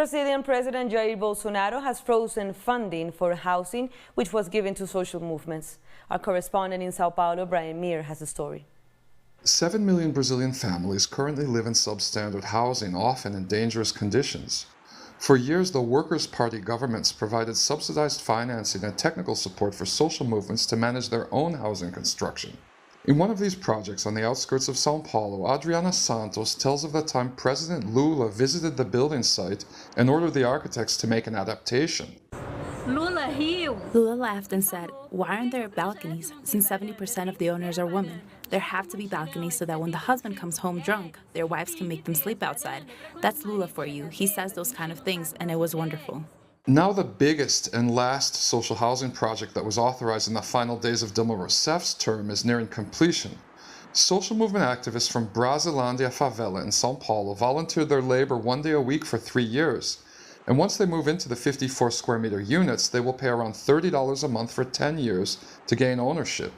Brazilian President Jair Bolsonaro has frozen funding for housing, which was given to social movements. Our correspondent in Sao Paulo, Mier, has a story. 7 million Brazilian families currently live in substandard housing, often in dangerous conditions. For years, the Workers' Party governments provided subsidized financing and technical support for social movements to manage their own housing construction. In one of these projects on the outskirts of Sao Paulo, Adriana Santos tells of the time President Lula visited the building site and ordered the architects to make an adaptation. Lula laughed and said, "Why aren't there balconies? Since 70% of the owners are women, there have to be balconies so that when the husband comes home drunk, their wives can make them sleep outside." That's Lula for you. He says those kind of things, and it was wonderful. Now the biggest and last social housing project that was authorized in the final days of Dilma Rousseff's term is nearing completion. Social movement activists from Brasilândia favela in Sao Paulo volunteered their labor 1 day a week for 3 years. And once they move into the 54 square meter units, they will pay around $30 a month for 10 years to gain ownership.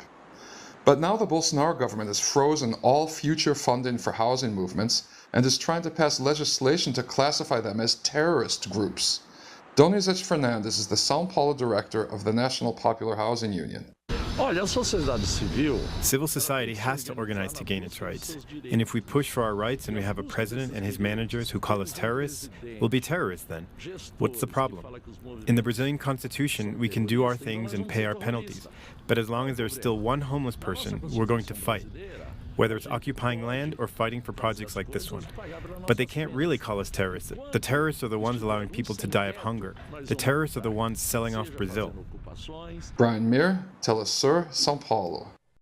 But now the Bolsonaro government has frozen all future funding for housing movements and is trying to pass legislation to classify them as terrorist groups. Donizete Fernandes is the Sao Paulo director of the National Popular Housing Union. Civil society has to organize to gain its rights. And if we push for our rights and we have a president and his managers who call us terrorists, we'll be terrorists then. What's the problem? In the Brazilian Constitution, we can do our things and pay our penalties. But as long as there's still one homeless person, we're going to fight. Whether it's occupying land or fighting for projects like this one. But they can't really call us terrorists. The terrorists are the ones allowing people to die of hunger. The terrorists are the ones selling off Brazil. Mier, Telesur, Sao Paulo.